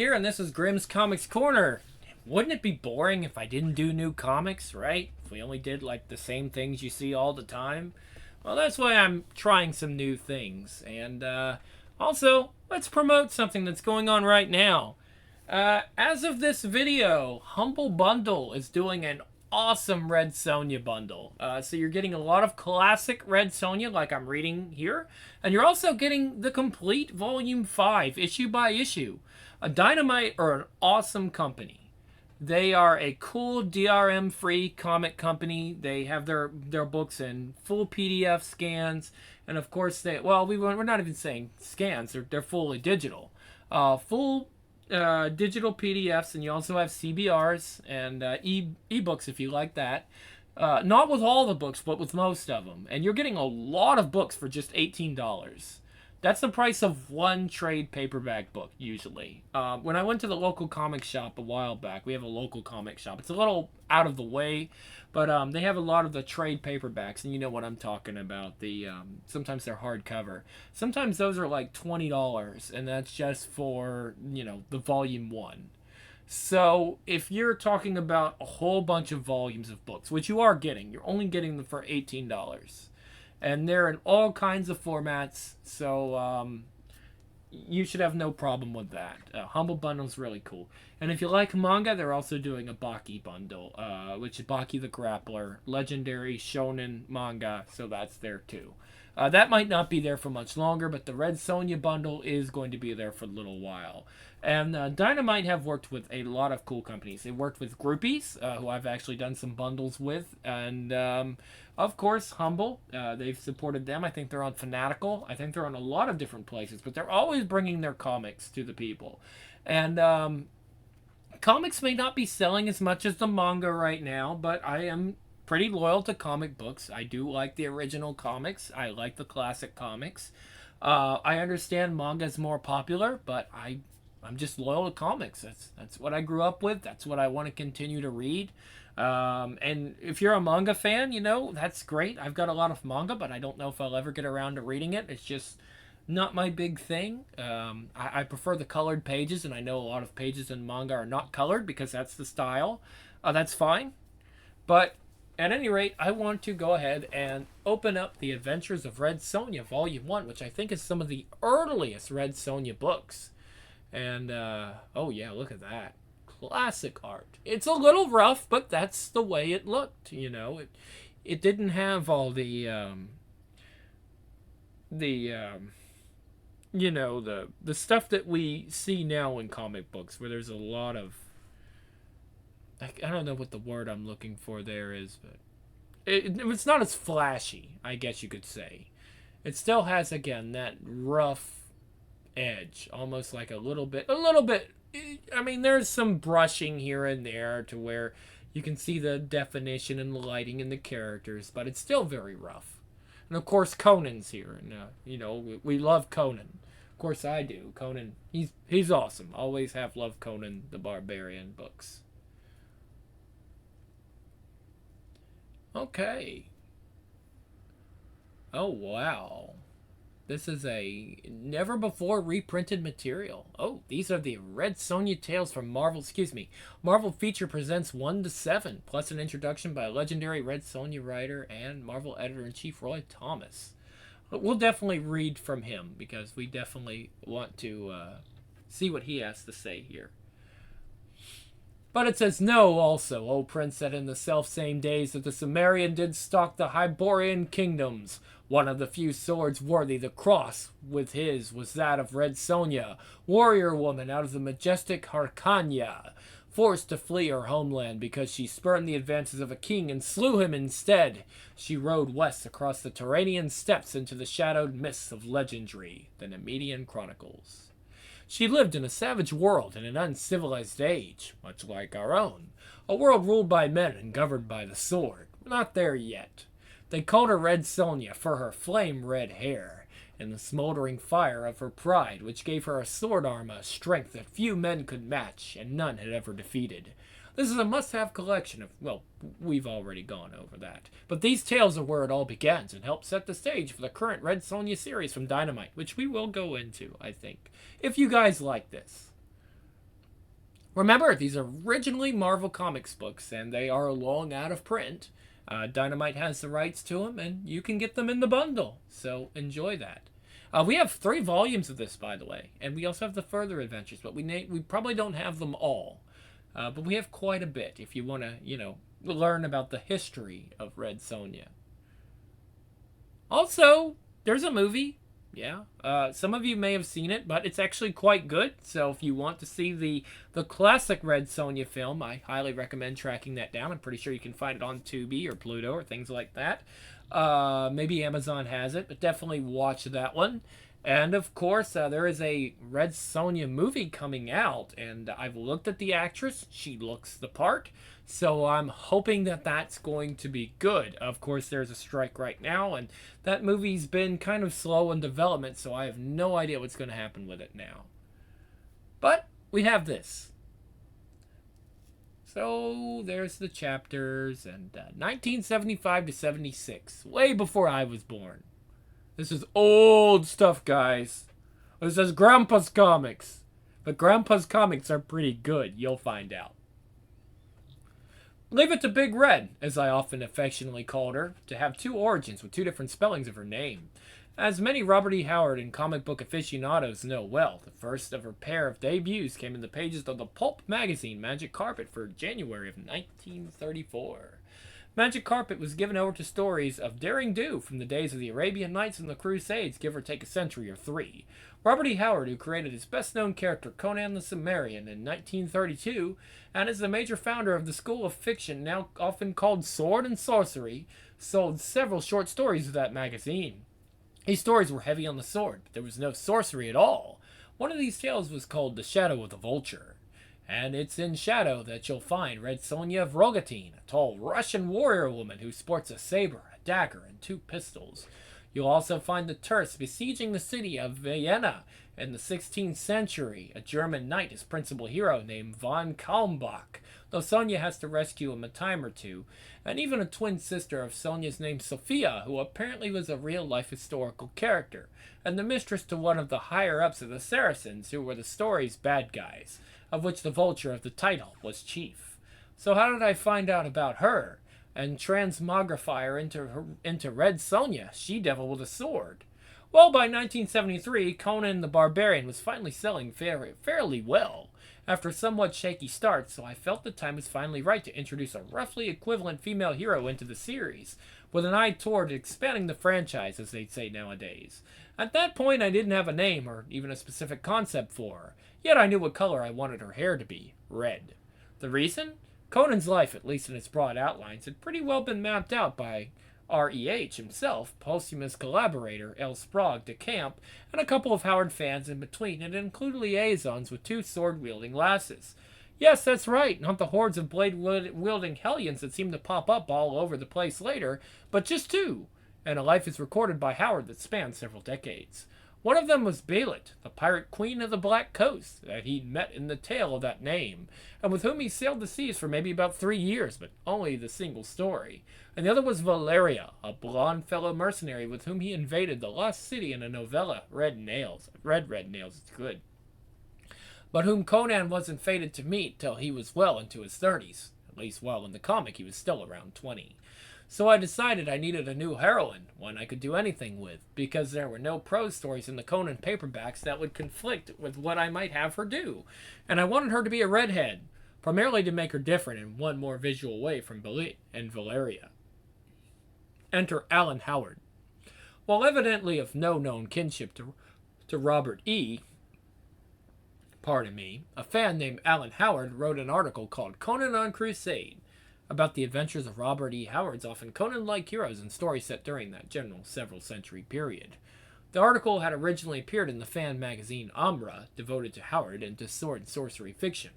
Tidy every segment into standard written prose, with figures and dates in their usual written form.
Here, and this is Grimm's Comics Corner. Wouldn't it be boring if I didn't do new comics, right? If we only did like the same things you see all the time? Well, that's why I'm trying some new things. And also, let's promote something that's going on right now. As of this video, Humble Bundle is doing an awesome Red Sonja bundle. So you're getting a lot of classic Red Sonja, like I'm reading here, and you're also getting the complete Volume 5, issue by issue. A Dynamite are an awesome company. They are a cool DRM-free comic company. They have their books in full PDF scans, and of course we're not even saying scans. They're fully digital, full digital PDFs, and you also have CBRs and ebooks if you like that. Not with all the books, but with most of them. And you're getting a lot of books for just $18. That's the price of one trade paperback book, usually. When I went to the local comic shop a while back, we have a local comic shop. It's a little out of the way, but they have a lot of the trade paperbacks, and you know what I'm talking about. Sometimes they're hardcover. Sometimes those are like $20, and that's just for, the volume 1. So if you're talking about a whole bunch of volumes of books, which you are getting, you're only getting them for $18. And they're in all kinds of formats, so you should have no problem with that. Humble Bundle's really cool. And if you like manga, they're also doing a Baki bundle, which is Baki the Grappler, legendary shonen manga, so that's there too. That might not be there for much longer, but the Red Sonja bundle is going to be there for a little while. And Dynamite have worked with a lot of cool companies. They worked with Groupies, who I've actually done some bundles with, and of course, Humble. They've supported them. I think they're on Fanatical. I think they're on a lot of different places, but they're always bringing their comics to the people. And comics may not be selling as much as the manga right now, but I am pretty loyal to comic books. I do like the original comics. I like the classic comics. I understand manga is more popular, but I'm just loyal to comics. That's what I grew up with. That's what I want to continue to read. And if you're a manga fan, that's great. I've got a lot of manga, but I don't know if I'll ever get around to reading it. It's just not my big thing. I prefer the colored pages, and I know a lot of pages in manga are not colored because that's the style. That's fine. But at any rate, I want to go ahead and open up The Adventures of Red Sonja Volume 1, which I think is some of the earliest Red Sonja books. And, oh yeah, look at that. Classic art. It's a little rough, but that's the way it looked, It didn't have all the stuff that we see now in comic books, where there's a lot of, I don't know what the word I'm looking for there is, but it's not as flashy, I guess you could say. It still has, again, that rough edge, almost like a little bit. I mean, there's some brushing here and there to where you can see the definition and the lighting in the characters, but it's still very rough. And of course, Conan's here, and we love Conan. Of course, I do. Conan, he's awesome. Always have loved Conan the Barbarian books. Okay. Oh wow. This is a never-before reprinted material. Oh, these are the Red Sonja tales from Marvel. Marvel Feature presents 1 to 7, plus an introduction by a legendary Red Sonja writer and Marvel editor-in-chief Roy Thomas. We'll definitely read from him because we definitely want to see what he has to say here. But it says, "No, also, O Prince, that in the self-same days that the Cimmerian did stalk the Hyborian kingdoms, one of the few swords worthy the cross with his was that of Red Sonja, warrior woman out of the majestic Harkanya, forced to flee her homeland because she spurned the advances of a king and slew him instead. She rode west across the Turanian steppes into the shadowed mists of legendary, the Nemedian Chronicles. She lived in a savage world in an uncivilized age, much like our own. A world ruled by men and governed by the sword. We're not there yet. They called her Red Sonja for her flame-red hair, and the smoldering fire of her pride, which gave her a sword arm a strength that few men could match and none had ever defeated. This is a must-have collection of, well, we've already gone over that. But these tales are where it all begins and help set the stage for the current Red Sonja series from Dynamite, which we will go into, I think, if you guys like this. Remember, these are originally Marvel Comics books, and they are long out of print. Dynamite has the rights to them, and you can get them in the bundle. So enjoy that. We have 3 volumes of this, by the way, and we also have the further adventures, but we probably don't have them all. But we have quite a bit if you want to, learn about the history of Red Sonja. Also, there's a movie. Yeah, some of you may have seen it, but it's actually quite good. So if you want to see the classic Red Sonja film, I highly recommend tracking that down. I'm pretty sure you can find it on Tubi or Pluto or things like that. Maybe Amazon has it, but definitely watch that one. And of course, there is a Red Sonja movie coming out, and I've looked at the actress. She looks the part. So I'm hoping that that's going to be good. Of course, there's a strike right now, and that movie's been kind of slow in development, so I have no idea what's going to happen with it now. But we have this. So there's the chapters, and 1975 to 76, way before I was born. This is old stuff, guys. This is Grandpa's comics. But Grandpa's comics are pretty good, you'll find out. Leave it to Big Red, as I often affectionately called her, to have 2 origins with 2 different spellings of her name. As many Robert E. Howard and comic book aficionados know well, the first of her pair of debuts came in the pages of the pulp magazine Magic Carpet for January of 1934. Magic Carpet was given over to stories of daring do from the days of the Arabian Nights and the Crusades, give or take a century or 3. Robert E. Howard, who created his best-known character Conan the Cimmerian in 1932, and is the major founder of the school of fiction now often called Sword and Sorcery, sold several short stories of that magazine. These stories were heavy on the sword, but there was no sorcery at all. One of these tales was called The Shadow of the Vulture. And it's in Shadow that you'll find Red Sonja of Rogatine, a tall Russian warrior woman who sports a saber, a dagger, and 2 pistols. You'll also find the Terce besieging the city of Vienna in the 16th century. A German knight is principal hero named von Kalmbach, though Sonja has to rescue him a time or 2, and even a twin sister of Sonja's named Sophia, who apparently was a real-life historical character, and the mistress to one of the higher-ups of the Saracens, who were the story's bad guys, of which the Vulture of the title was chief. So how did I find out about her? And transmogrify her into Red Sonja, she-devil with a sword? Well, by 1973, Conan the Barbarian was finally selling fairly well, after a somewhat shaky start, so I felt the time was finally right to introduce a roughly equivalent female hero into the series, with an eye toward expanding the franchise, as they'd say nowadays. At that point, I didn't have a name or even a specific concept for her, yet I knew what color I wanted her hair to be: red. The reason? Conan's life, at least in its broad outlines, had pretty well been mapped out by REH himself, posthumous collaborator L. Sprague de Camp, and a couple of Howard fans in between, and it included liaisons with 2 sword-wielding lasses. Yes, that's right, not the hordes of blade-wielding hellions that seem to pop up all over the place later, but just 2, and a life is recorded by Howard that spans several decades. One of them was Belit, the pirate queen of the Black Coast, that he'd met in the tale of that name, and with whom he sailed the seas for maybe about 3 years, but only the single story. And the other was Valeria, a blonde fellow mercenary with whom he invaded the lost city in a novella, Red Nails. I've read Red Nails, it's good. But whom Conan wasn't fated to meet till he was well into his 30s. At least, well, in the comic he was still around 20. So I decided I needed a new heroine, one I could do anything with, because there were no prose stories in the Conan paperbacks that would conflict with what I might have her do. And I wanted her to be a redhead, primarily to make her different in one more visual way from Belit and Valeria. Enter Alan Howard. While evidently of no known kinship to Robert E., a fan named Alan Howard wrote an article called Conan on Crusade, about the adventures of Robert E. Howard's often Conan-like heroes and stories set during that general several-century period. The article had originally appeared in the fan magazine Amra, devoted to Howard and to sword and sorcery fiction,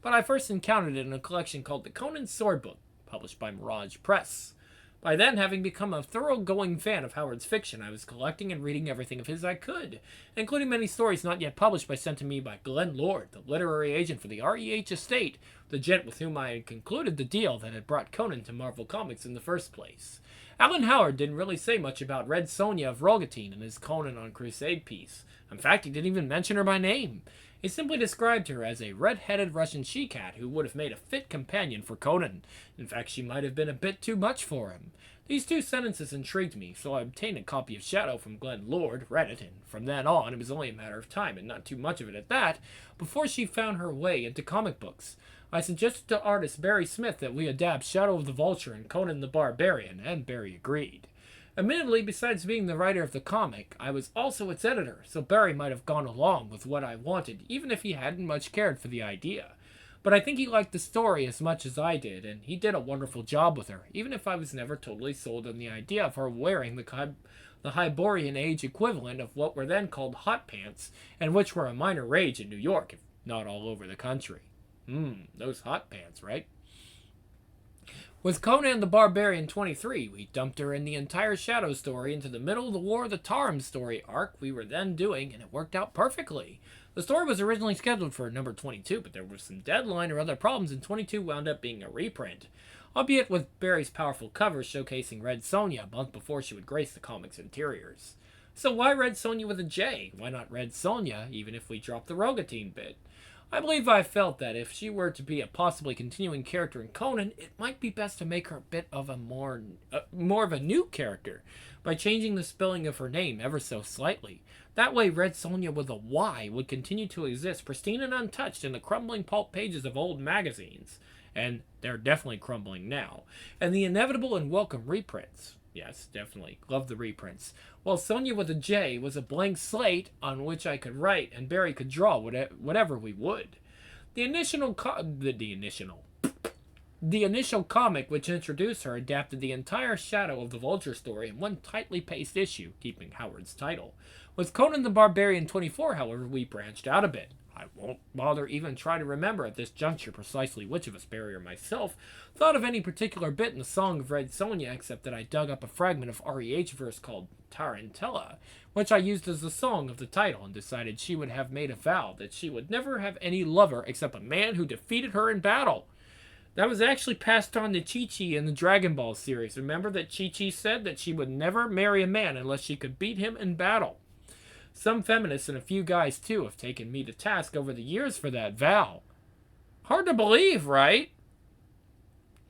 but I first encountered it in a collection called the Conan Sword Book, published by Mirage Press. By then, having become a thoroughgoing fan of Howard's fiction, I was collecting and reading everything of his I could, including many stories not yet published but sent to me by Glenn Lord, the literary agent for the REH estate, the gent with whom I had concluded the deal that had brought Conan to Marvel Comics in the first place. Alan Howard didn't really say much about Red Sonja of Rogatine in his Conan on Crusade piece. In fact, he didn't even mention her by name. He simply described her as a red-headed Russian she-cat who would have made a fit companion for Conan. In fact, she might have been a bit too much for him. These two sentences intrigued me, so I obtained a copy of Shadow from Glenn Lord, read it, and from then on it was only a matter of time, and not too much of it at that, before she found her way into comic books. I suggested to artist Barry Smith that we adapt Shadow of the Vulture and Conan the Barbarian, and Barry agreed. Admittedly, besides being the writer of the comic, I was also its editor, so Barry might have gone along with what I wanted, even if he hadn't much cared for the idea. But I think he liked the story as much as I did, and he did a wonderful job with her, even if I was never totally sold on the idea of her wearing the Hyborian age equivalent of what were then called hot pants, and which were a minor rage in New York, if not all over the country. Those hot pants, right? With Conan the Barbarian 23, we dumped her in the entire Shadow story into the middle of the War of the Tarim story arc we were then doing, and it worked out perfectly. The story was originally scheduled for number 22, but there was some deadline or other problems, and 22 wound up being a reprint. Albeit with Barry's powerful cover showcasing Red Sonja a month before she would grace the comic's interiors. So why Red Sonja with a J? Why not Red Sonja, even if we drop the Rogatine bit? I believe I felt that if she were to be a possibly continuing character in Conan, it might be best to make her a bit of a more of a new character, by changing the spelling of her name ever so slightly. That way, Red Sonja with a Y would continue to exist pristine and untouched in the crumbling pulp pages of old magazines. And they're definitely crumbling now. And the inevitable and welcome reprints. Yes, definitely. Love the reprints. While Sonja with a J was a blank slate on which I could write and Barry could draw whatever we would. The initial comic which introduced her adapted the entire Shadow of the Vulture story in one tightly paced issue, keeping Howard's title. With Conan the Barbarian 24, however, we branched out a bit. I won't bother even try to remember at this juncture precisely which of us, Barry or myself, thought of any particular bit in the Song of Red Sonja, except that I dug up a fragment of REH verse called Tarantella, which I used as the song of the title, and decided she would have made a vow that she would never have any lover except a man who defeated her in battle. That was actually passed on to Chi-Chi in the Dragon Ball series. Remember that Chi-Chi said that she would never marry a man unless she could beat him in battle. Some feminists and a few guys, too, have taken me to task over the years for that vow. Hard to believe, right?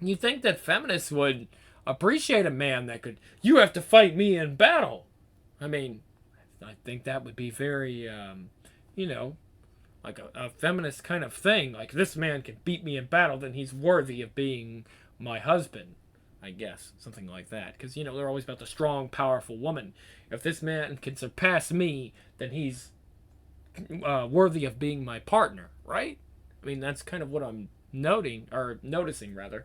You think that feminists would appreciate a man that could, you have to fight me in battle. I mean, I think that would be very, like a feminist kind of thing. Like, this man can beat me in battle, then he's worthy of being my husband. I guess, something like that. Because, they're always about the strong, powerful woman. If this man can surpass me, then he's worthy of being my partner, right? I mean, that's kind of what I'm noticing, rather.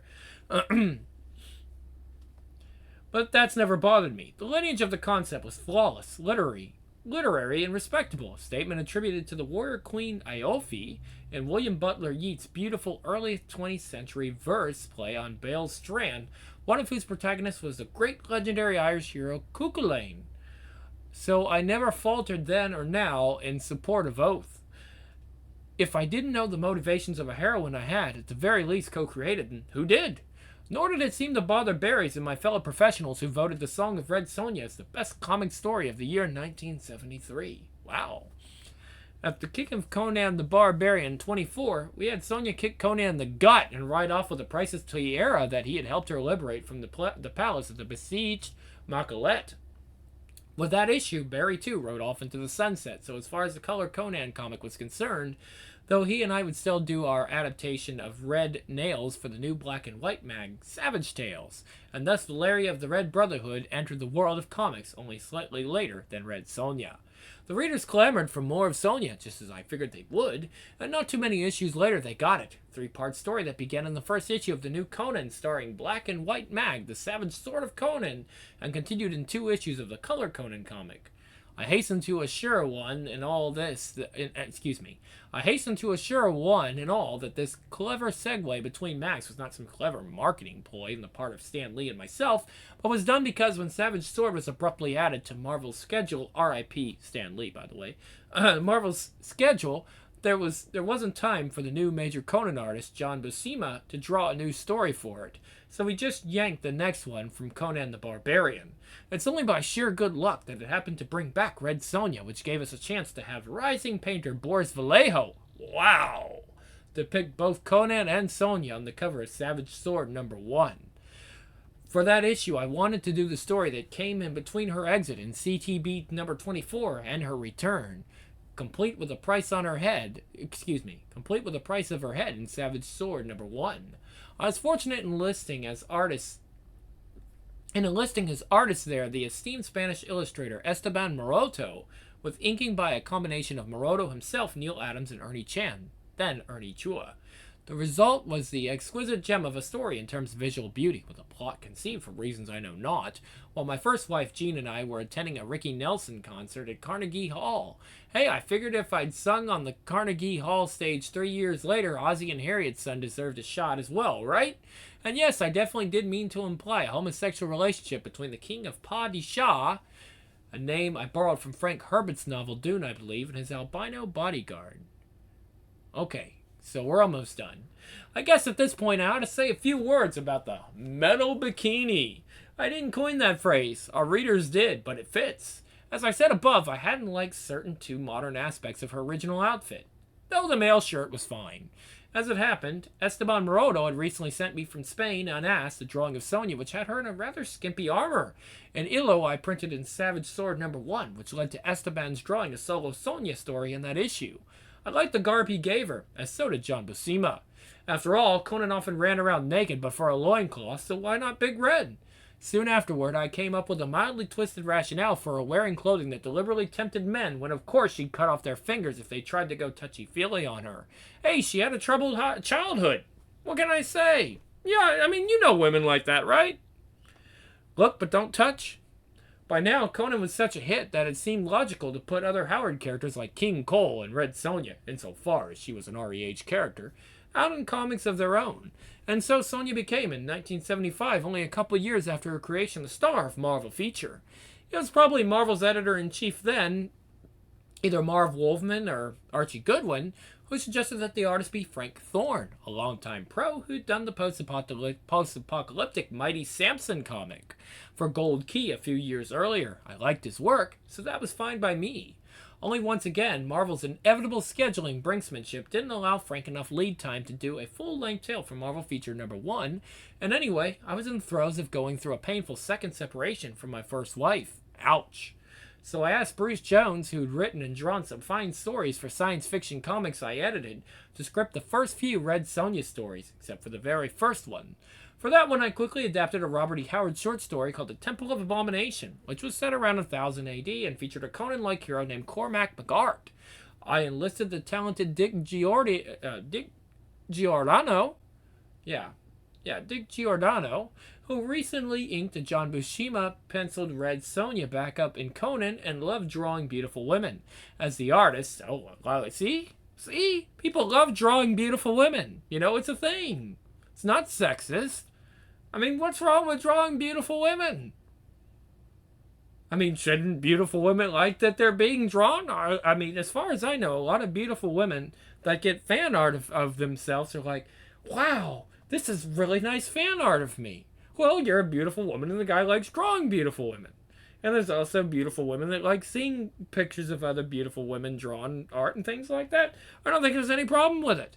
But that's never bothered me. The lineage of the concept was flawless, literary, and respectable. A statement attributed to the warrior queen Iofi in William Butler Yeats's beautiful early 20th century verse play on Bale's Strand, one of whose protagonists was the great legendary Irish hero Cuchulainn. So I never faltered then or now in support of Oath. If I didn't know the motivations of a heroine I had, at the very least, co-created, and who did? Nor did it seem to bother Barry's and my fellow professionals who voted The Song of Red Sonja as the best comic story of the year 1973. Wow. At the kick of Conan the Barbarian 24, we had Sonja kick Conan in the gut and ride off with a priceless tiara that he had helped her liberate from the palace of the besieged Makalet. With that issue, Barry too rode off into the sunset, so as far as the color Conan comic was concerned, though he and I would still do our adaptation of Red Nails for the new black and white mag, Savage Tales, and thus Valeria of the Red Brotherhood entered the world of comics only slightly later than Red Sonja. The readers clamored for more of Sonja, just as I figured they would, and not too many issues later they got it. A 3-part story that began in the first issue of the new Conan, starring Black and White Mag, the Savage Sword of Conan, and continued in 2 issues of the Color Conan comic. I hasten to assure one and all that this clever segue between Max was not some clever marketing ploy on the part of Stan Lee and myself, but was done because when Savage Sword was abruptly added to Marvel's schedule, R.I.P. Stan Lee, by the way, Marvel's schedule, there wasn't time for the new major Conan artist John Buscema to draw a new story for it, so we just yanked the next one from Conan the Barbarian. It's only by sheer good luck that it happened to bring back Red Sonja, which gave us a chance to have rising painter Boris Vallejo, wow, depict both Conan and Sonja on the cover of Savage Sword #1. For that issue, I wanted to do the story that came in between her exit in CTB #24 and her return, complete with a price of her head in Savage Sword #1. I was fortunate in enlisting as artists there the esteemed Spanish illustrator Esteban Maroto, with inking by a combination of Maroto himself, Neil Adams, and Ernie Chan, then Ernie Chua. The result was the exquisite gem of a story in terms of visual beauty, with a plot conceived for reasons I know not, while my first wife Jean and I were attending a Ricky Nelson concert at Carnegie Hall. Hey, I figured if I'd sung on the Carnegie Hall stage 3 years later, Ozzie and Harriet's son deserved a shot as well, right? And yes, I definitely did mean to imply a homosexual relationship between the King of Pa-di-Shah, a name I borrowed from Frank Herbert's novel Dune, I believe, and his albino bodyguard. Okay, so we're almost done. I guess at this point I ought to say a few words about the metal bikini. I didn't coin that phrase. Our readers did, but it fits. As I said above, I hadn't liked certain too modern aspects of her original outfit, though the male shirt was fine. As it happened, Esteban Maroto had recently sent me from Spain, unasked, a drawing of Sonja, which had her in a rather skimpy armor, an illo I printed in Savage Sword #1, which led to Esteban's drawing a solo Sonja story in that issue. I liked the garb he gave her, as so did John Buscema. After all, Conan often ran around naked but for a loincloth, so why not Big Red? Soon afterward, I came up with a mildly twisted rationale for her wearing clothing that deliberately tempted men when of course she'd cut off their fingers if they tried to go touchy-feely on her. Hey, she had a troubled childhood. What can I say? Yeah, I mean, you know women like that, right? Look, but don't touch. By now, Conan was such a hit that it seemed logical to put other Howard characters like King Cole and Red Sonja, insofar as she was an REH character, out in comics of their own. And so Sonja became, in 1975, only a couple years after her creation, the star of Marvel Feature. It was probably Marvel's editor-in-chief then, either Marv Wolfman or Archie Goodwin, who suggested that the artist be Frank Thorne, a longtime pro who'd done the post-apocalyptic Mighty Samson comic for Gold Key a few years earlier. I liked his work, so that was fine by me. Only once again, Marvel's inevitable scheduling brinksmanship didn't allow Frank enough lead time to do a full-length tale for Marvel Feature #1, and anyway, I was in the throes of going through a painful second separation from my first wife. Ouch. So I asked Bruce Jones, who'd written and drawn some fine stories for science fiction comics I edited, to script the first few Red Sonja stories, except for the very first one. For that one, I quickly adapted a Robert E. Howard short story called The Temple of Abomination, which was set around 1000 AD and featured a Conan-like hero named Cormac McGart. I enlisted the talented Dick Giordano, who recently inked a John Buscema penciled Red Sonja back up in Conan and loved drawing beautiful women. As the artist, see? People love drawing beautiful women. You know, it's a thing. It's not sexist. I mean, what's wrong with drawing beautiful women? I mean, shouldn't beautiful women like that they're being drawn? I mean, as far as I know, a lot of beautiful women that get fan art of themselves are like, wow, this is really nice fan art of me. Well, you're a beautiful woman and the guy likes drawing beautiful women. And there's also beautiful women that like seeing pictures of other beautiful women drawn art and things like that. I don't think there's any problem with it.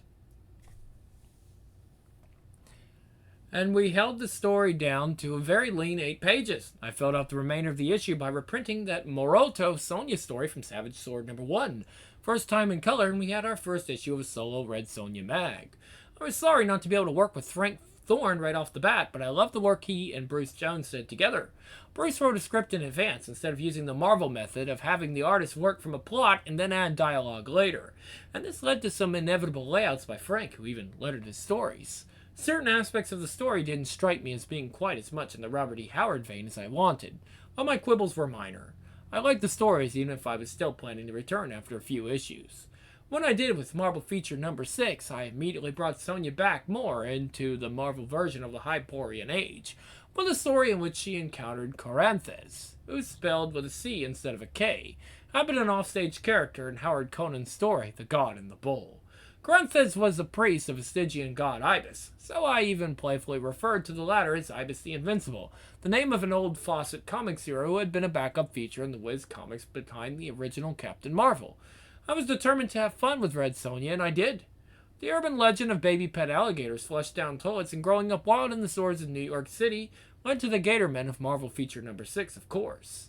And we held the story down to a very lean 8 pages. I filled out the remainder of the issue by reprinting that Maroto Sonja story from Savage Sword #1. First time in color, and we had our first issue of a solo Red Sonja mag. I was sorry not to be able to work with Frank Thorne right off the bat, but I love the work he and Bruce Jones did together. Bruce wrote a script in advance instead of using the Marvel method of having the artist work from a plot and then add dialogue later. And this led to some inevitable layouts by Frank, who even lettered his stories. Certain aspects of the story didn't strike me as being quite as much in the Robert E. Howard vein as I wanted, but my quibbles were minor. I liked the stories even if I was still planning to return after a few issues. When I did with Marvel Feature #6, I immediately brought Sonja back more into the Marvel version of the Hyperion Age, with a story in which she encountered Coranthes, who's spelled with a C instead of a K, I've been an offstage character in Howard Conan's story, The God and the Bull. Grunthis was a priest of a Stygian god Ibis, so I even playfully referred to the latter as Ibis the Invincible, the name of an old Fawcett Comics hero who had been a backup feature in the Wiz comics behind the original Captain Marvel. I was determined to have fun with Red Sonja, and I did. The urban legend of baby pet alligators flushed down toilets and growing up wild in the stores of New York City went to the Gator Men of Marvel feature number 6, of course.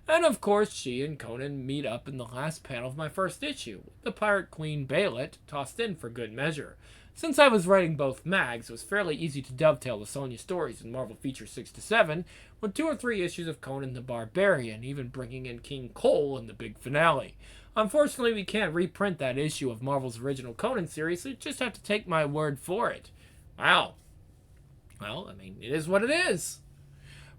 And of course, she and Conan meet up in the last panel of my first issue, with the Pirate Queen Baylet tossed in for good measure. Since I was writing both mags, it was fairly easy to dovetail the Sonja stories in Marvel Feature 6 to 7, with 2 or 3 issues of Conan the Barbarian, even bringing in King Cole in the big finale. Unfortunately, we can't reprint that issue of Marvel's original Conan series, so you just have to take my word for it. Wow. Well, I mean, it is what it is.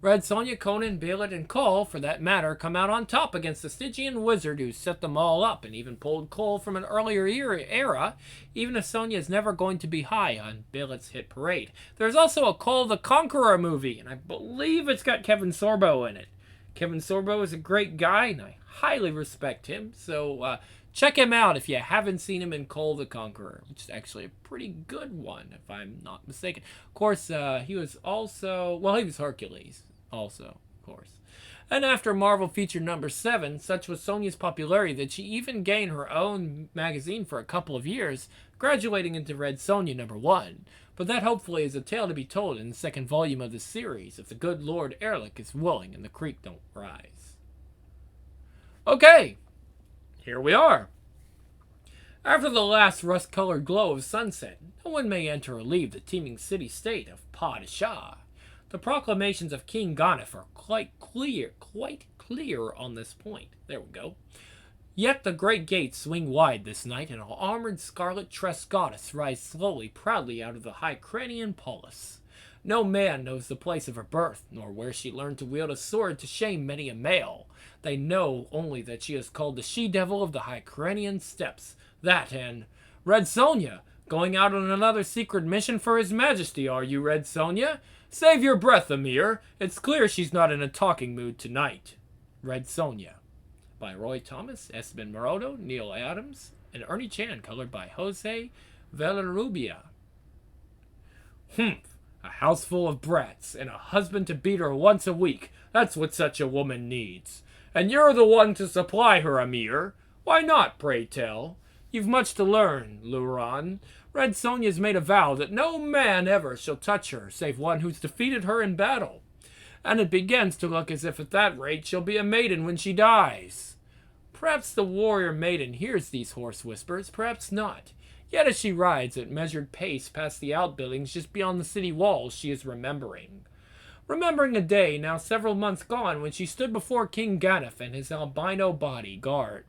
Red Sonja, Conan, Baylet, and Cole, for that matter, come out on top against the Stygian wizard who set them all up and even pulled Cole from an earlier era, even if Sonja is never going to be high on Baylet's hit parade. There's also a Cole the Conqueror movie, and I believe it's got Kevin Sorbo in it. Kevin Sorbo is a great guy, and I highly respect him, so check him out if you haven't seen him in Cole the Conqueror, which is actually a pretty good one, if I'm not mistaken. Of course, he was also, well, he was Hercules, also, of course. And after Marvel feature number 7, such was Sonja's popularity that she even gained her own magazine for a couple of years, graduating into Red Sonja number 1. But that hopefully is a tale to be told in the second volume of the series, if the good Lord Erlich is willing and the creek don't rise. Okay, here we are. After the last rust-colored glow of sunset, no one may enter or leave the teeming city-state of Padishah. The proclamations of King Ganef are quite clear on this point. There we go. Yet the great gates swing wide this night, and an armored scarlet-tressed goddess rides slowly, proudly out of the Hycranian polis. No man knows the place of her birth, nor where she learned to wield a sword to shame many a male. They know only that she is called the she-devil of the Hycranian steppes. That and Red Sonja, going out on another secret mission for His Majesty, are you, Red Sonja? Save your breath, Amir. It's clear she's not in a talking mood tonight. Red Sonja. By Roy Thomas, Esben Morodo, Neil Adams, and Ernie Chan, colored by Jose Villarrubia. A house full of brats, and a husband to beat her once a week. That's what such a woman needs. And you're the one to supply her, Amir. Why not, pray tell? You've much to learn, Luran. Red Sonja's made a vow that no man ever shall touch her, save one who's defeated her in battle. And it begins to look as if at that rate she'll be a maiden when she dies. Perhaps the warrior maiden hears these hoarse whispers, perhaps not. Yet as she rides at measured pace past the outbuildings just beyond the city walls, she is remembering. Remembering a day now several months gone when she stood before King Ganef and his albino bodyguard,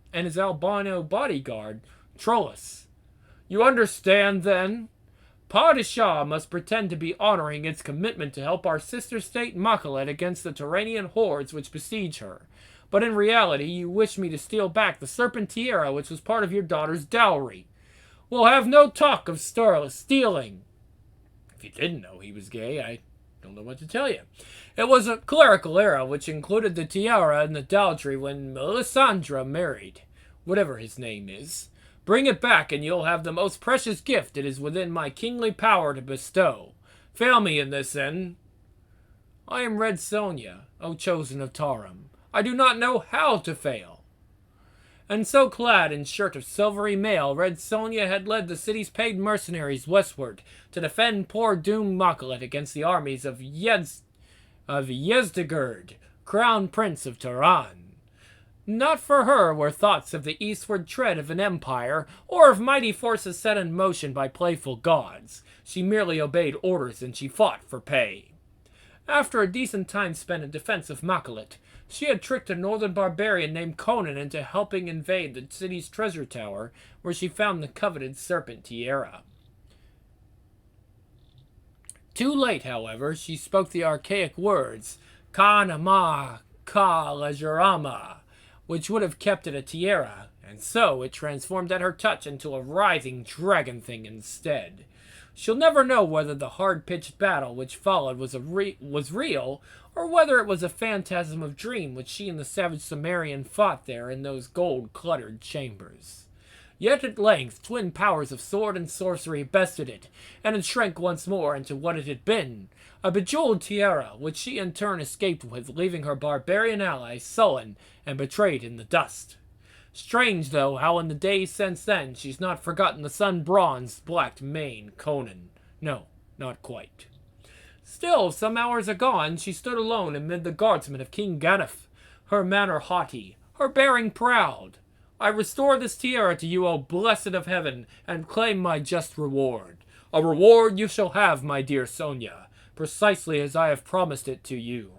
Trollus. You understand, then? Padishah must pretend to be honoring its commitment to help our sister state Makalet against the Turanian hordes which besiege her. But in reality, you wish me to steal back the serpent tiara which was part of your daughter's dowry. We'll have no talk of stealing. If you didn't know he was gay, I don't know what to tell you. It was a clerical era which included the tiara and the dowry when Melisandre married, whatever his name is. Bring it back, and you'll have the most precious gift it is within my kingly power to bestow. Fail me in this, and I am Red Sonja, O chosen of Tarim. I do not know how to fail. And so clad in shirt of silvery mail, Red Sonja had led the city's paid mercenaries westward to defend poor doomed Makalet against the armies of Yezdegerd, Crown Prince of Tehran. Not for her were thoughts of the eastward tread of an empire, or of mighty forces set in motion by playful gods. She merely obeyed orders, and she fought for pay. After a decent time spent in defense of Makalet, she had tricked a northern barbarian named Conan into helping invade the city's treasure tower, where she found the coveted serpent tiara. Too late, however, she spoke the archaic words, Kanama Ka Lejarama, which would have kept it a tiara, and so it transformed at her touch into a writhing dragon thing instead. She'll never know whether the hard-pitched battle which followed was real, or whether it was a phantasm of dream which she and the savage Cimmerian fought there in those gold-cluttered chambers. Yet at length twin powers of sword and sorcery bested it, and it shrank once more into what it had been, a bejeweled tiara, which she in turn escaped with, leaving her barbarian ally sullen and betrayed in the dust. Strange, though, how in the days since then she's not forgotten the sun-bronzed, black mane Conan. No, not quite. Still, some hours agone, she stood alone amid the guardsmen of King Ganef, her manner haughty, her bearing proud. I restore this tiara to you, O blessed of heaven, and claim my just reward. A reward you shall have, my dear Sonja, precisely as I have promised it to you.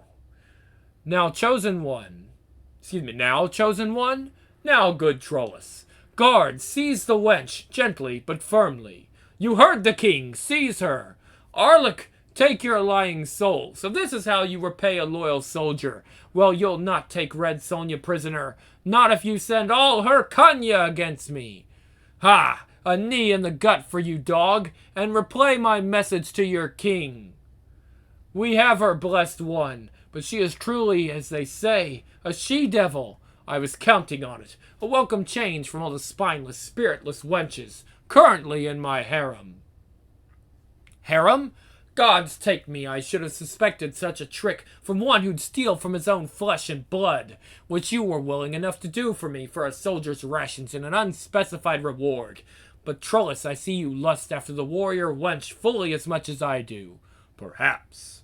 Now, chosen one, now, good Trollus, guard, seize the wench, gently but firmly. You heard the king, seize her. Arlek, take your lying soul. So this is how you repay a loyal soldier. Well, you'll not take Red Sonja prisoner, not if you send all her Kanya against me. Ha! A knee in the gut for you, dog, and replay my message to your king. We have her, blessed one, but she is truly, as they say, a she-devil. I was counting on it. A welcome change from all the spineless, spiritless wenches currently in my harem. Harem? Gods take me, I should have suspected such a trick from one who'd steal from his own flesh and blood, which you were willing enough to do for me for a soldier's rations and an unspecified reward. But Trollus, I see you lust after the warrior wench fully as much as I do. Perhaps.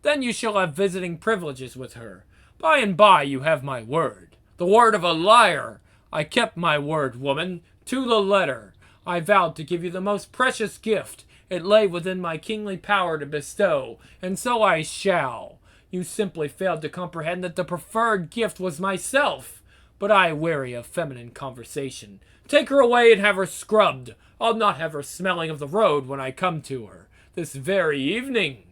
Then you shall have visiting privileges with her. By and by you have my word. The word of a liar. I kept my word, woman, to the letter. I vowed to give you the most precious gift. It lay within my kingly power to bestow, and so I shall. You simply failed to comprehend that the preferred gift was myself. But I weary of feminine conversation. Take her away and have her scrubbed. I'll not have her smelling of the road when I come to her. This very evening.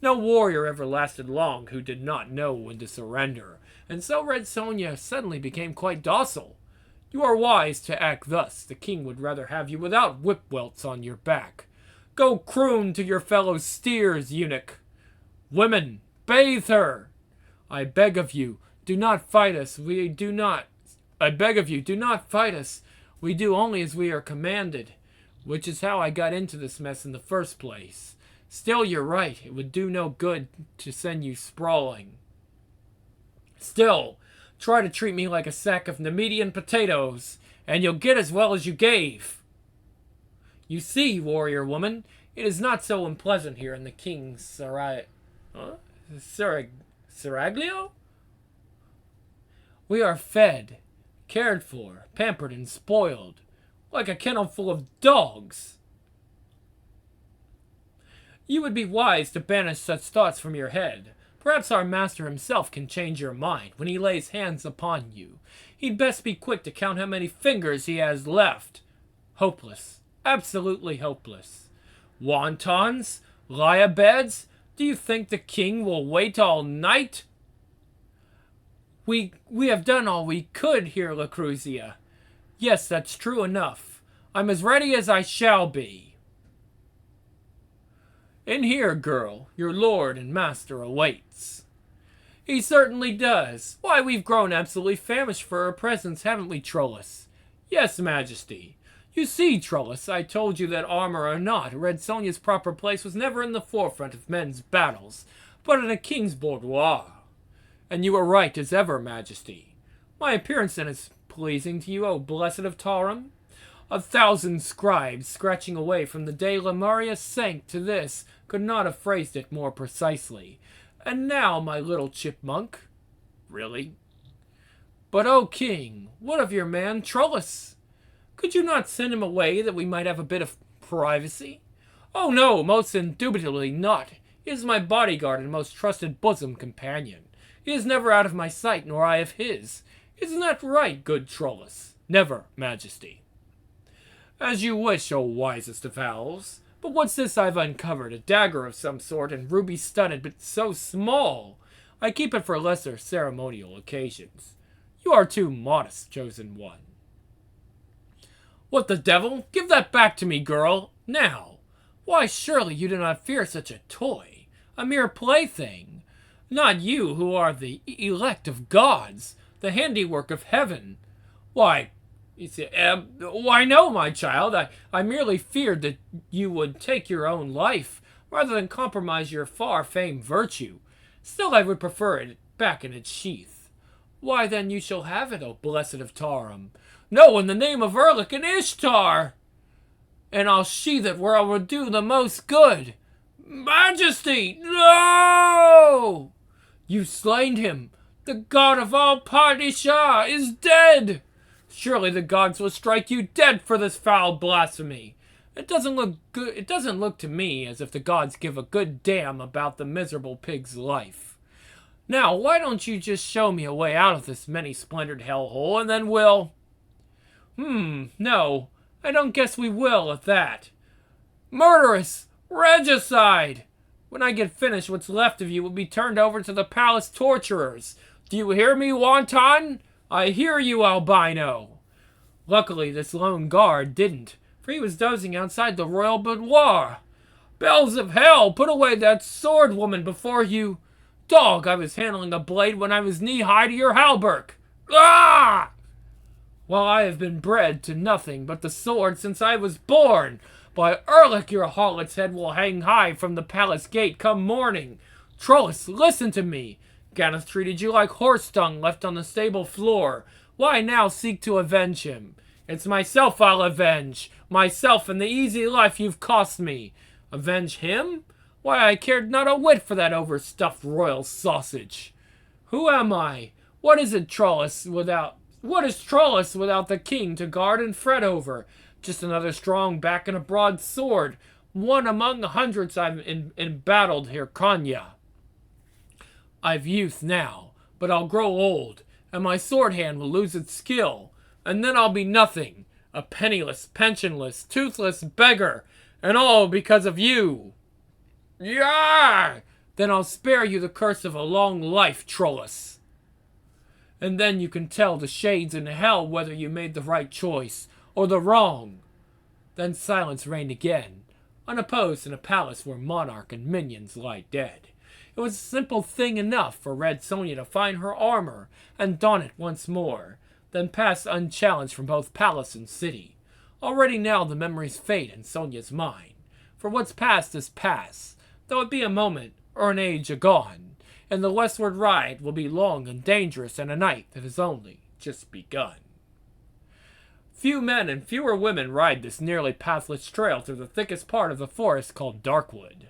No warrior ever lasted long who did not know when to surrender, and so Red Sonja suddenly became quite docile. You are wise to act thus. The king would rather have you without whip welts on your back. Go croon to your fellow steers, eunuch. Women, bathe her. I beg of you, do not fight us. I beg of you, do not fight us. We do only as we are commanded, which is how I got into this mess in the first place. Still, you're right. It would do no good to send you sprawling. Still, try to treat me like a sack of Nemedian potatoes, and you'll get as well as you gave. You see, warrior woman, it is not so unpleasant here in the king's Seraglio? We are fed, cared for, pampered, and spoiled, like a kennel full of dogs. You would be wise to banish such thoughts from your head. Perhaps our master himself can change your mind when he lays hands upon you. He'd best be quick to count how many fingers he has left. Hopeless. Absolutely hopeless. Wontons? Lie-a-beds? Do you think the king will wait all night? We have done all we could here, Lucrezia. Yes, that's true enough. I'm as ready as I shall be. In here, girl, your lord and master awaits. He certainly does. Why, we've grown absolutely famished for her presence, haven't we, Trollus? Yes, Majesty. You see, Trollus, I told you that armor or not, Red Sonja's proper place was never in the forefront of men's battles, but in a king's boudoir. And you were right as ever, Majesty. My appearance then is pleasing to you, O blessed of Tarim? 1,000 scribes, scratching away from the day Lemuria sank to this, could not have phrased it more precisely. And now, my little chipmunk. Really? But, O king, what of your man Trollus? Could you not send him away that we might have a bit of privacy? Oh no, most indubitably not. He is my bodyguard and most trusted bosom companion. He is never out of my sight, nor I of his. Isn't that right, good Trollus? Never, Majesty. As you wish, O wisest of owls. But what's this I've uncovered? A dagger of some sort, and ruby-studded, but so small. I keep it for lesser ceremonial occasions. You are too modest, chosen one. What the devil? Give that back to me, girl, now. Why, surely you do not fear such a toy, a mere plaything. Not you, who are the elect of gods, the handiwork of heaven. Why, why no, my child. I merely feared that you would take your own life rather than compromise your far-famed virtue. Still, I would prefer it back in its sheath. Why, then you shall have it, O blessed of Tarim. No, in the name of Erlich and Ishtar! And I'll sheathe it where I will do the most good. Majesty, no! You slain him. The god of all Padishah is dead. Surely the gods will strike you dead for this foul blasphemy. It doesn't look good. It doesn't look to me as if the gods give a good damn about the miserable pig's life. Now, why don't you just show me a way out of this many-splendored hellhole, and then we'll... No, I don't guess we will at that. Murderous! Regicide! When I get finished, what's left of you will be turned over to the palace torturers. Do you hear me, wanton? I hear you, albino. Luckily, this lone guard didn't, for he was dozing outside the royal boudoir. Bells of hell, put away that sword, woman, before you... Dog, I was handling a blade when I was knee-high to your hauberk. Ah! Well, I have been bred to nothing but the sword since I was born. By Erlich, your harlot's head will hang high from the palace gate come morning. Trollus, listen to me. Ganeth treated you like horse dung left on the stable floor. Why now seek to avenge him? It's myself I'll avenge. Myself and the easy life you've cost me. Avenge him? Why, I cared not a whit for that overstuffed royal sausage. Who am I? What is Trollus without the king to guard and fret over? Just another strong back and a broad sword, one among the hundreds I've embattled here, Konya. I've youth now, but I'll grow old, and my sword hand will lose its skill, and then I'll be nothing, a penniless, pensionless, toothless beggar, and all because of you. Yah! Then I'll spare you the curse of a long life, Trollus. And then you can tell the shades in hell whether you made the right choice or the wrong. Then silence reigned again, unopposed in a palace where monarch and minions lie dead. It was a simple thing enough for Red Sonja to find her armor and don it once more, then pass unchallenged from both palace and city. Already now the memories fade in Sonja's mind, for what's past is past, though it be a moment or an age agone, and the westward ride will be long and dangerous in a night that has only just begun. Few men and fewer women ride this nearly pathless trail through the thickest part of the forest called Darkwood.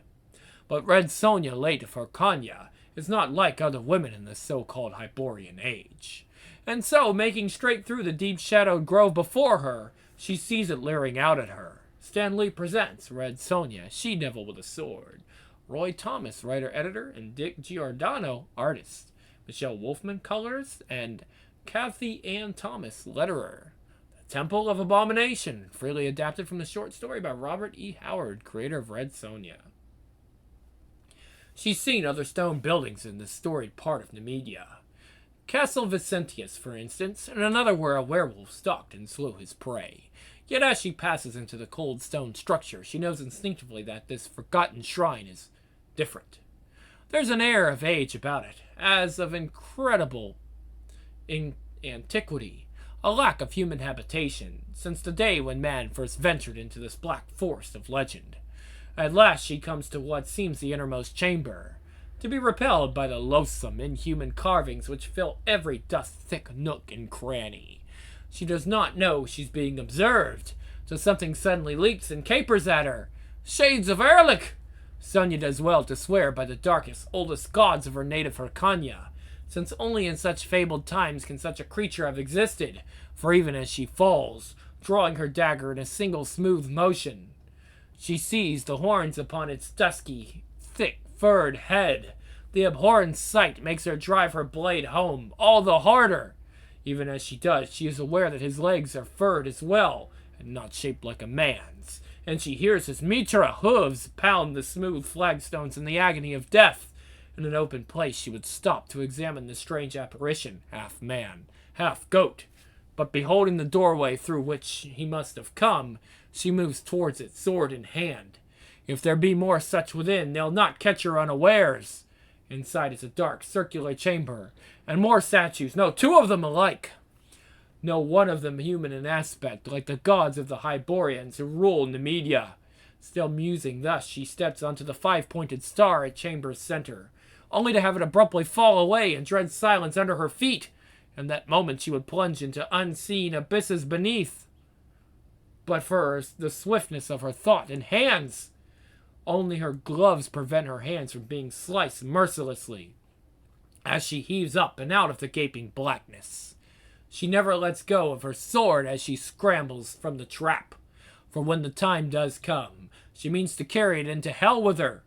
But Red Sonja, late of her Konya, is not like other women in this so-called Hyborian age. And so, making straight through the deep-shadowed grove before her, she sees it leering out at her. Stan Lee presents Red Sonja, she-devil with a sword. Roy Thomas, writer-editor, and Dick Giordano, artist. Michelle Wolfman, colorist, and Kathy Ann Thomas, letterer. Temple of Abomination, freely adapted from the short story by Robert E. Howard, creator of Red Sonja. She's seen other stone buildings in this storied part of Nemedia. Castle Vicentius, for instance, and another where a werewolf stalked and slew his prey. Yet as she passes into the cold stone structure, she knows instinctively that this forgotten shrine is different. There's an air of age about it, as of incredible antiquity. A lack of human habitation, since the day when man first ventured into this black forest of legend. At last she comes to what seems the innermost chamber, to be repelled by the loathsome, inhuman carvings which fill every dust-thick nook and cranny. She does not know she's being observed, so something suddenly leaps and capers at her. Shades of Erlich! Sonja does well to swear by the darkest, oldest gods of her native Hyrcania, since only in such fabled times can such a creature have existed, for even as she falls, drawing her dagger in a single smooth motion, she sees the horns upon its dusky, thick-furred head. The abhorrent sight makes her drive her blade home all the harder. Even as she does, she is aware that his legs are furred as well, and not shaped like a man's, and she hears his Mitra hooves pound the smooth flagstones in the agony of death. In an open place she would stop to examine the strange apparition, half man, half goat. But beholding the doorway through which he must have come, she moves towards it, sword in hand. If there be more such within, they'll not catch her unawares. Inside is a dark, circular chamber, and more statues. No, two of them alike. No one of them human in aspect, like the gods of the Hyborians who rule Nemedia. Still musing thus, she steps onto the five-pointed star at chamber's center, only to have it abruptly fall away and dread silence under her feet. In that moment she would plunge into unseen abysses beneath. But for the swiftness of her thought and hands, only her gloves prevent her hands from being sliced mercilessly as she heaves up and out of the gaping blackness. She never lets go of her sword as she scrambles from the trap, for when the time does come, she means to carry it into hell with her.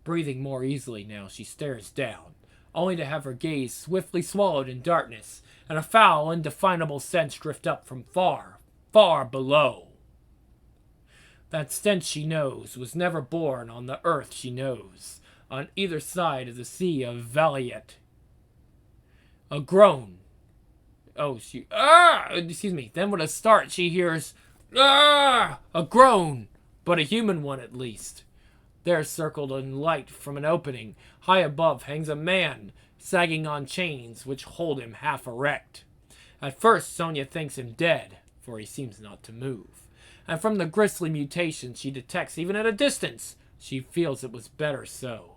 Breathing more easily now, she stares down, only to have her gaze swiftly swallowed in darkness, and a foul, indefinable stench drift up from far, far below. That stench she knows was never born on the earth she knows, on either side of the sea of Valiant. A groan. Then with a start she hears, a groan, but a human one at least. There, circled in light from an opening, high above hangs a man, sagging on chains which hold him half erect. At first Sonja thinks him dead, for he seems not to move. And from the grisly mutation she detects even at a distance, she feels it was better so.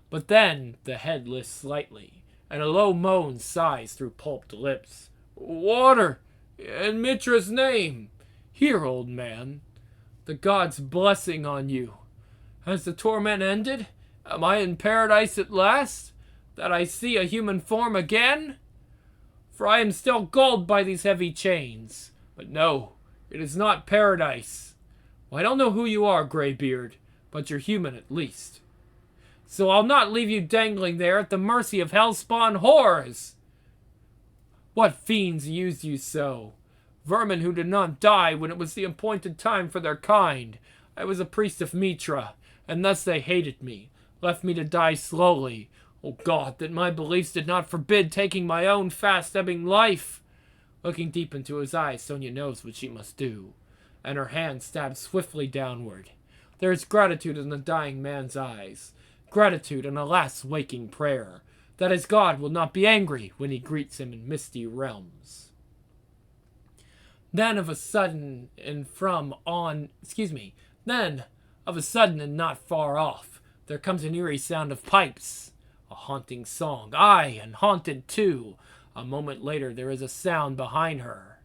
But then the head lifts slightly, and a low moan sighs through pulped lips. Water! In Mitra's name! Here, old man. The god's blessing on you. Has the torment ended? Am I in paradise at last? That I see a human form again? For I am still galled by these heavy chains. But no, it is not paradise. Well, I don't know who you are, Greybeard, but you're human at least. So I'll not leave you dangling there at the mercy of hell-spawn horrors. What fiends used you so? Vermin who did not die when it was the appointed time for their kind. I was a priest of Mitra, and thus they hated me, left me to die slowly. Oh God, that my beliefs did not forbid taking my own fast-ebbing life. Looking deep into his eyes, Sonja knows what she must do, and her hand stabs swiftly downward. There is gratitude in the dying man's eyes, gratitude and a last waking prayer, that his God will not be angry when he greets him in misty realms. Then of a sudden and not far off, there comes an eerie sound of pipes, a haunting song, aye, and haunted too. A moment later there is a sound behind her,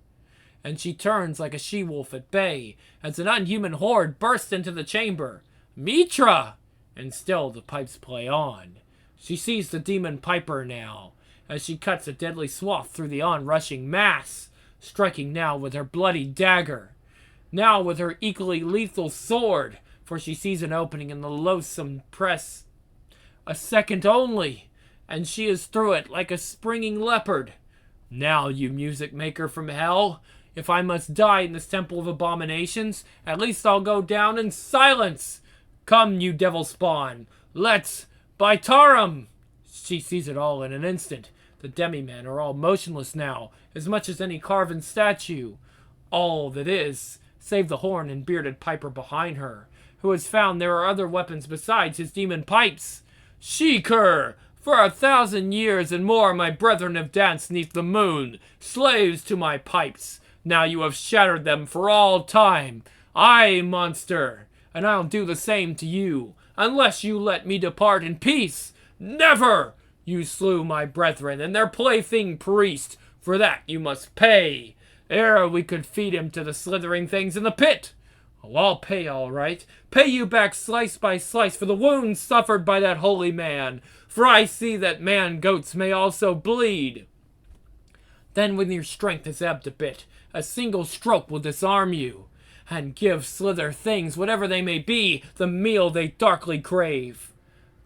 and she turns like a she-wolf at bay as an unhuman horde bursts into the chamber. Mitra! And still the pipes play on. She sees the demon piper now, as she cuts a deadly swath through the onrushing mass, striking now with her bloody dagger, now with her equally lethal sword, for she sees an opening in the loathsome press. A second only, and she is through it like a springing leopard. Now, you music maker from hell, if I must die in this temple of abominations, at least I'll go down in silence. Come, you devil spawn, let's Baitarum! She sees it all in an instant. The demi-men are all motionless now, as much as any carven statue. All that is, save the horn and bearded piper behind her, who has found there are other weapons besides his demon pipes. She-cur! For 1,000 years and more my brethren have danced neath the moon, slaves to my pipes. Now you have shattered them for all time. Aye, monster! And I'll do the same to you, unless you let me depart in peace. Never! You slew my brethren and their plaything priest. For that you must pay, ere we could feed him to the slithering things in the pit. Oh, I'll pay all right. Pay you back slice by slice for the wounds suffered by that holy man. For I see that man-goats may also bleed. Then when your strength has ebbed a bit, a single stroke will disarm you, and give slither things, whatever they may be, the meal they darkly crave.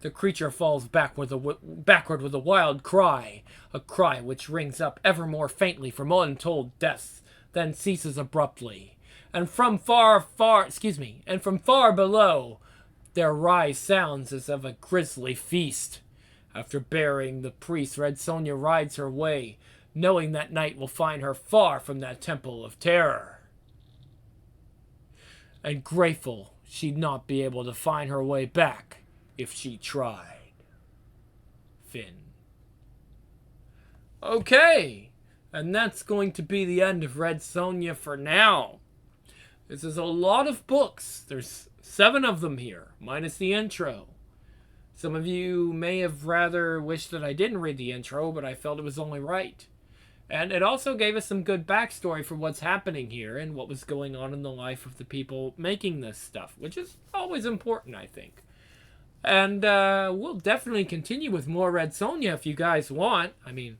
The creature falls backward with a wild cry, a cry which rings up ever more faintly from untold depths, then ceases abruptly. And from far below, there rise sounds as of a grisly feast. After burying the priest, Red Sonja rides her way, knowing that night will find her far from that temple of terror. And grateful she'd not be able to find her way back if she tried. Finn. Okay, and that's going to be the end of Red Sonja for now. This is a lot of books. There's 7 of them here, minus the intro. Some of you may have rather wished that I didn't read the intro, but I felt it was only right. And it also gave us some good backstory for what's happening here and what was going on in the life of the people making this stuff, which is always important, I think. And we'll definitely continue with more Red Sonja if you guys want. I mean,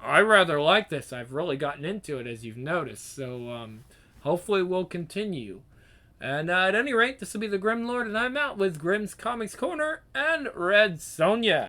I rather like this. I've really gotten into it, as you've noticed. So hopefully we'll continue. And at any rate, this will be the Grim Lord, and I'm out with Grimm's Comics Corner and Red Sonja.